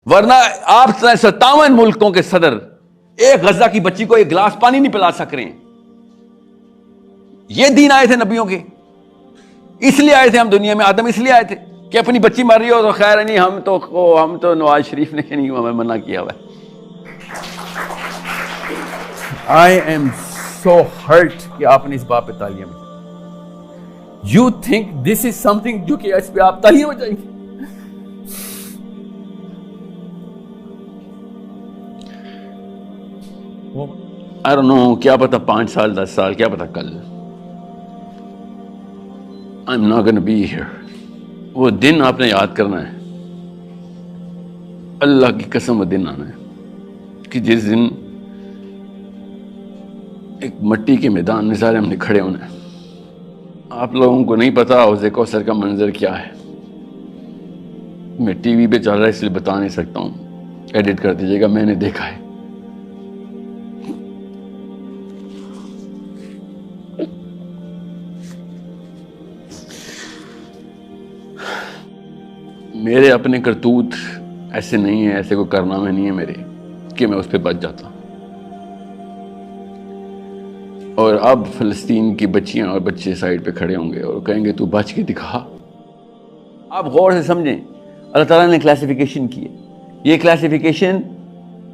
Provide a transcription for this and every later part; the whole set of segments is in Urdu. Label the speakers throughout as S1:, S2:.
S1: ورنہ آپ 57 ملکوں کے صدر ایک غزہ کی بچی کو ایک گلاس پانی نہیں پلا سک رہے ہیں. یہ دین آئے تھے نبیوں کے, اس لیے آئے تھے ہم دنیا میں. آدم اس لیے آئے تھے کہ اپنی بچی مر رہی ہو تو خیر نہیں, ہم تو نواز شریف نے نہیں ہمیں منع کیا ہوا ہے. I am so hurt کہ آپ نے اس بات پہ تالیاں بجائیں. You think this is something جو کہ اس پہ آپ تالیاں بجائیں گے؟ I don't know, کیا پتا 5 سال 10 سال, کیا پتا کل. I'm not gonna be here. وہ دن آپ نے یاد کرنا ہے, اللہ کی قسم وہ دن آنا ہے کہ جس دن ایک مٹی کے میدان میں سارے ہم نے کھڑے ہونا ہے. آپ لوگوں کو نہیں پتا حوض کوثر کا منظر کیا ہے. میں ٹی وی پہ چل رہا ہے اس لیے بتا نہیں سکتا ہوں, ایڈٹ کر دیجیے گا, میں نے دیکھا ہے. میرے اپنے کرتوت ایسے نہیں ہیں, ایسے کوئی کارنامے نہیں ہیں میرے کہ میں اس پہ بچ جاتا. اور اب فلسطین کی بچیاں اور بچے سائڈ پہ کھڑے ہوں گے اور کہیں گے تو بچ کے دکھا. آپ غور سے سمجھیں, اللہ تعالیٰ نے کلاسیفیکیشن کی ہے. یہ کلاسیفیکیشن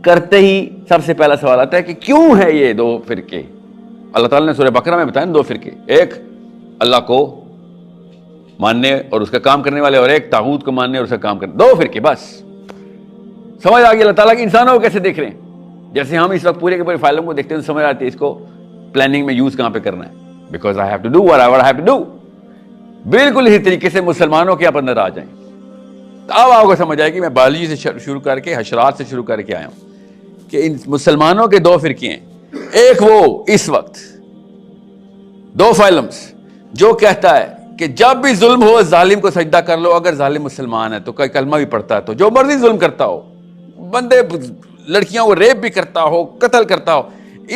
S1: کرتے ہی سب سے پہلا سوال آتا ہے کہ کیوں ہے یہ 2 فرقے. اللہ تعالیٰ نے سورہ بقرہ میں بتایا 2 فرقے, ایک اللہ کو ماننے اور اس کا کام کرنے والے, اور ایک طاغوت کو ماننے اور اس کا کام کرنے. 2 فرقے بس. سمجھ آ گئی اللہ تعالیٰ کی انسانوں کو کیسے دیکھ رہے ہیں. جیسے ہم اس وقت پورے کے پورے فائلوں کو دیکھتے ہیں تو سمجھ آتی ہے اس کو پلاننگ میں یوز کہاں پہ کرنا ہے. Because I have to do what I have to do. بالکل اسی طریقے سے مسلمانوں کے آپ اندر آ جائیں. اب آپ کو سمجھ آئے کہ میں بایولوجی سے شروع کر کے حشرات سے شروع کر کے آیا ہوں کہ ان مسلمانوں کے 2 فرقے ہیں. ایک وہ اس وقت 2 فائلمز جو کہتا ہے کہ جب بھی ظلم ہو ظالم کو سجدہ کر لو, اگر ظالم مسلمان ہے تو کوئی کلمہ بھی پڑھتا ہے تو جو مرضی ظلم کرتا ہو, بندے لڑکیوں کو ریپ بھی کرتا ہو, قتل کرتا ہو,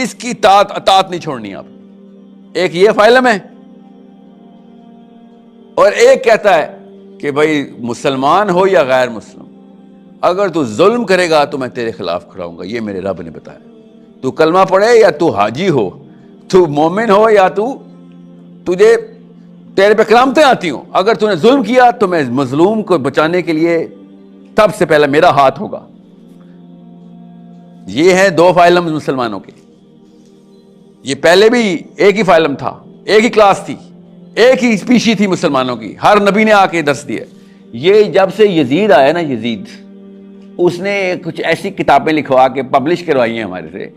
S1: اس کی اطاعت نہیں چھوڑنی آپ. ایک یہ فائلم ہے. اور ایک کہتا ہے کہ بھائی مسلمان ہو یا غیر مسلم, اگر تو ظلم کرے گا تو میں تیرے خلاف کھڑا ہوں گا. یہ میرے رب نے بتایا. تو کلمہ پڑھے یا تو حاجی ہو, تو مومن ہو یا تجھے تیرے پہ کرامتیں آتی ہوں, اگر تو نے ظلم کیا تو میں مظلوم کو بچانے کے لیے سب سے پہلے میرا ہاتھ ہوگا. یہ ہے 2 فائلم مسلمانوں کے. یہ پہلے بھی ایک ہی فائلم تھا, ایک ہی کلاس تھی, ایک ہی اسپیشی تھی مسلمانوں کی. ہر نبی نے آ کے درس دیا. یہ جب سے یزید آیا نا, یزید اس نے کچھ ایسی کتابیں لکھوا کے پبلش کروائی ہیں ہمارے سے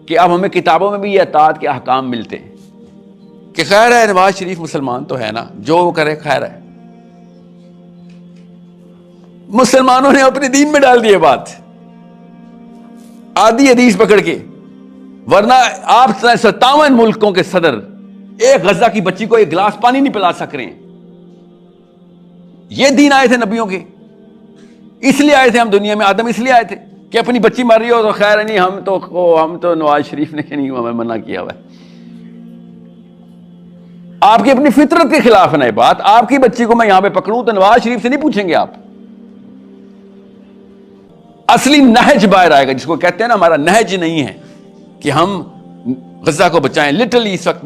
S1: کہ اب ہمیں کتابوں میں بھی یہ اطاعت کے احکام ملتے ہیں کہ خیر ہے نواز شریف مسلمان تو ہے نا, جو وہ کرے خیر ہے. مسلمانوں نے اپنے دین میں ڈال دی بات, آدھی حدیث پکڑ کے. ورنہ آپ 57 ملکوں کے صدر ایک غزہ کی بچی کو ایک گلاس پانی نہیں پلا سک رہے ہیں. یہ دین آئے تھے نبیوں کے, اس لیے آئے تھے ہم دنیا میں. آدم اس لیے آئے تھے کہ اپنی بچی مر رہی ہو تو خیر نہیں, ہم تو نواز شریف نے نہیں ہمیں منع کیا ہوا ہے. آپ کی اپنی فطرت کے خلاف ہے نا یہ بات. آپ کی بچی کو میں یہاں پہ پکڑوں تو نواز شریف سے نہیں پوچھیں گے آپ. اصلی نہج باہر آئے گا, جس کو کہتے ہیں نا ہمارا نہج نہیں ہے کہ ہم غزہ کو بچائیں. لٹرلی اس وقت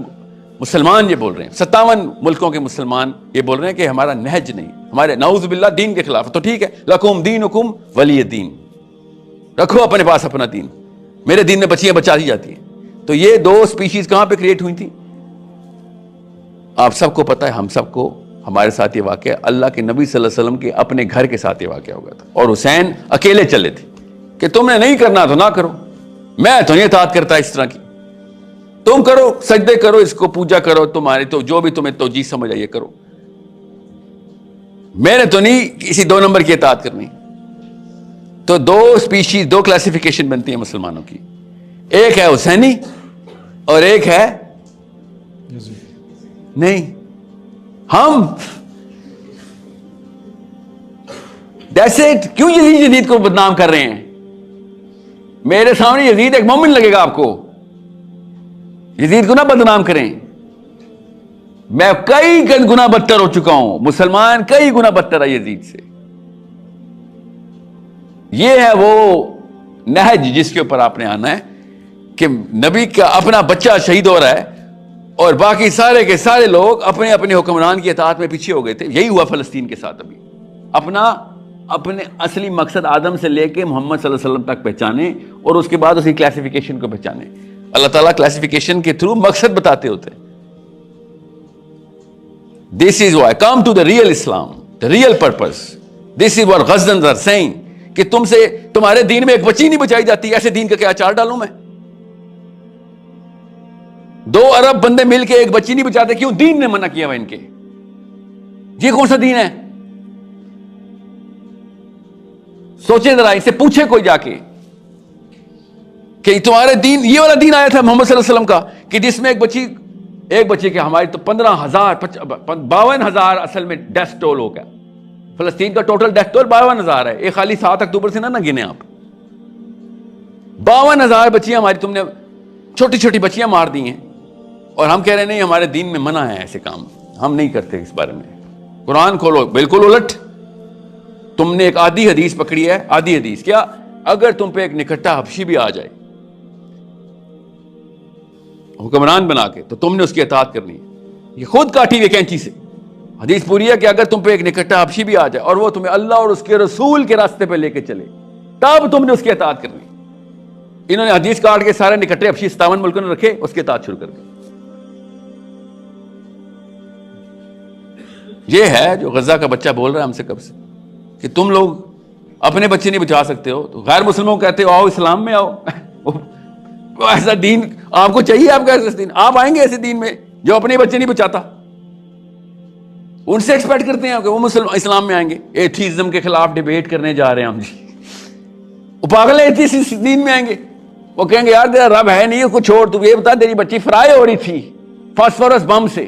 S1: مسلمان یہ بول رہے ہیں, 57 ملکوں کے مسلمان یہ بول رہے ہیں کہ ہمارا نہج نہیں, ہمارے نعوذ باللہ دین کے خلاف. تو ٹھیک ہے, لکم دینکم ولی دین, رکھو اپنے پاس اپنا دین. میرے دین میں بچیاں بچا دی جاتی ہیں. تو یہ 2 سپیشیز کہاں پہ کریٹ ہوئی تھی آپ سب کو پتا ہے. ہم سب کو, ہمارے ساتھ یہ واقعہ اللہ کے نبی صلی اللہ علیہ وسلم کے اپنے گھر کے ساتھ یہ واقعہ ہو گیا تھا. اور حسین اکیلے چلے تھے کہ تم نے نہیں کرنا تو نہ کرو, میں تو نہیں اطاعت کرتا اس طرح کی, تم کرو, سجدے کرو, اس کو پوجا کرو, تمہاری تو جو بھی تمہیں توجیہ سمجھ آئیے کرو, میں نے تو نہیں کسی 2 نمبر کی اطاعت کرنی. تو 2 سپیشیز 2 کلاسیفیکیشن بنتی ہیں مسلمانوں کی. ایک ہے حسینی اور ایک ہے نہیں. ہم جیسے کیوں یزید کو بدنام کر رہے ہیں. میرے سامنے یزید ایک مومن لگے گا آپ کو, یزید کو نہ بدنام کریں. میں کئی گنا بدتر ہو چکا ہوں, مسلمان کئی گنا بدتر ہے یزید سے. یہ ہے وہ نہج جس کے اوپر آپ نے آنا ہے کہ نبی کا اپنا بچہ شہید ہو رہا ہے اور باقی سارے کے سارے لوگ اپنے اپنے حکمران کی اطاعت میں پیچھے ہو گئے تھے. یہی ہوا فلسطین کے ساتھ. ابھی اپنے اصلی مقصد آدم سے لے کے محمد صلی اللہ علیہ وسلم تک پہچانے اور اس کے بعد اس کی کلاسیفیکیشن کو پہچانے. اللہ تعالیٰ کلاسیفیکیشن کے تھرو مقصد بتاتے ہوتے ہیں. This is why come to the real Islam, the real purpose. This is what Ghazans are saying کہ تمہارے دین میں ایک بچی نہیں بچائی جاتی. ایسے دین کا کیا اچار ڈالوں میں؟ 2 ارب بندے مل کے ایک بچی نہیں بچاتے. کیوں؟ دین نے منع کیا ہوا ان کے. یہ کون سا دین ہے؟ سوچیں ذرا, اس سے پوچھے کوئی جا کے کہ تمہارے دین, یہ والا دین آیا تھا محمد صلی اللہ علیہ وسلم کا کہ جس میں ایک بچے کے ہماری تو 15,000 52,000 اصل میں ڈیتھ ٹول ہو گیا. فلسطین کا ٹوٹل ڈیتھ ٹول 52,000 ہے. ایک خالی 7 اکتوبر سے نہ گنے آپ. 52,000 بچیاں ہماری تم نے چھوٹی چھوٹی بچیاں مار دی ہیں اور ہم کہہ رہے نہیں ہمارے دین میں منع ہے ایسے کام, ہم نہیں کرتے اس بارے میں. قرآن کھولو, بالکل الٹ. تم نے ایک آدھی حدیث پکڑی ہے. آدھی حدیث کیا؟ اگر تم پہ ایک نکٹا حبشی بھی آ جائے حکمران بنا کے تو تم نے اس کی اطاعت کرنی ہے. یہ خود کاٹی ہوئی کینچی سے حدیث پوری ہے کہ اگر تم پہ ایک نکٹا حبشی بھی آ جائے اور وہ تمہیں اللہ اور اس کے رسول کے راستے پہ لے کے چلے تب تم نے اس کی اطاعت کرنی. انہوں نے حدیث کاٹ کے سارے نکٹے حبشی 57 ملکوں نے رکھے, اس کی اطاعت شروع کر دی. یہ ہے جو غزہ کا بچہ بول رہا ہے ہم سے کب سے کہ تم لوگ اپنے بچے نہیں بچا سکتے ہو تو غیر مسلموں کو کہتے ہو آؤ اسلام میں آؤ. ایسا دین آپ کو چاہیے؟ آپ کا ایسا دین؟ آپ آئیں گے ایسے دین میں جو اپنے بچے نہیں بچاتا؟ ان سے ایکسپیکٹ کرتے ہیں کہ وہ اسلام میں آئیں گے. ایتھیزم کے خلاف ڈیبیٹ کرنے جا رہے ہیں ہم جی. وہ پاگل ہے, ایتھیسٹ دین میں آئیں گے. وہ کہیں گے یار تیرا رب ہے نہیں, کچھ چھوڑ. تو یہ بتا تیری بچی فرائی ہو رہی تھی فاسفورس بم سے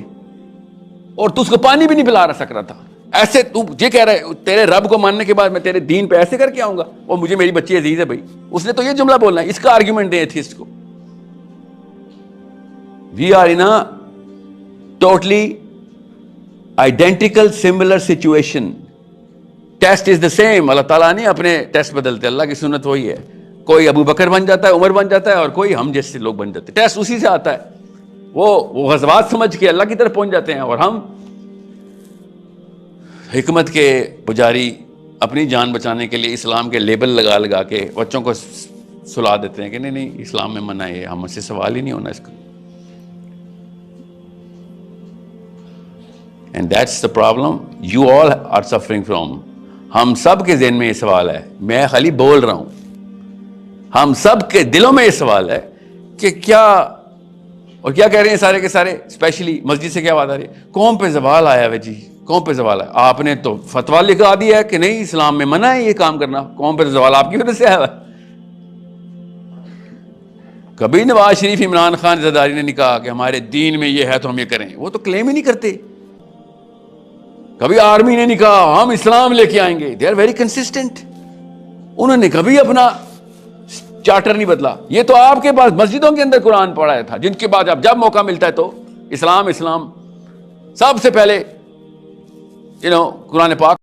S1: اور تو اس کو پانی بھی نہیں پلا سک رہا تھا. ایسے تو یہ کہہ رہا ہے تیرے رب کو ماننے کے بعد میں تیرے دین پہ ایسے کر کے آؤں گا؟ وہ مجھے میری بچی عزیز ہے. بھائی اس نے تو یہ جملہ بولنا ہے. اس کا آرگیومنٹ دے ایتھیسٹ کو. We are in a totally identical similar situation. Test is the same. اللہ تعالیٰ نہیں اپنے ٹیسٹ بدلتے. اللہ کی سنت وہی ہے. کوئی ابو بکر بن جاتا ہے, عمر بن جاتا ہے, اور کوئی ہم جیسے لوگ بن جاتے ہیں. ٹیسٹ اسی سے آتا ہے. وہ غزوات سمجھ کے اللہ کی طرف پہنچ جاتے ہیں اور ہم حکمت کے پجاری اپنی جان بچانے کے لیے اسلام کے لیبل لگا لگا کے بچوں کو سلا دیتے ہیں کہ نہیں اسلام میں منع ہے. ہم سے سوال ہی نہیں ہونا اس کا. And that's the problem you all are suffering from. ہم سب کے ذہن میں یہ سوال ہے, میں خالی بول رہا ہوں. ہم سب کے دلوں میں یہ سوال ہے کہ کیا, اور کیا کہہ رہے ہیں سارے کے سارے, اسپیشلی مسجد سے کیا بات آ رہی ہے؟ قوم پہ زوال آیا ہے جی, قوم پہ زوال ہے. آپ نے تو فتویٰ لکھا دیا ہے کہ نہیں اسلام میں منع ہے یہ کام کرنا. قوم پہ زوال آپ کی وجہ سے آیا ہے. کبھی نواز شریف عمران خان زرداری نے نہیں کہا کہ ہمارے دین میں یہ ہے تو ہم یہ کریں. وہ تو کلیم ہی نہیں کرتے. کبھی آرمی نے نہیں کہا ہم اسلام لے کے آئیں گے. They are very consistent. انہوں نے کبھی اپنا چارٹر نہیں بدلا. یہ تو آپ کے پاس مسجدوں کے اندر قرآن پڑھایا تھا, جن کے بعد جب موقع ملتا ہے تو اسلام سب سے پہلے قرآن پاک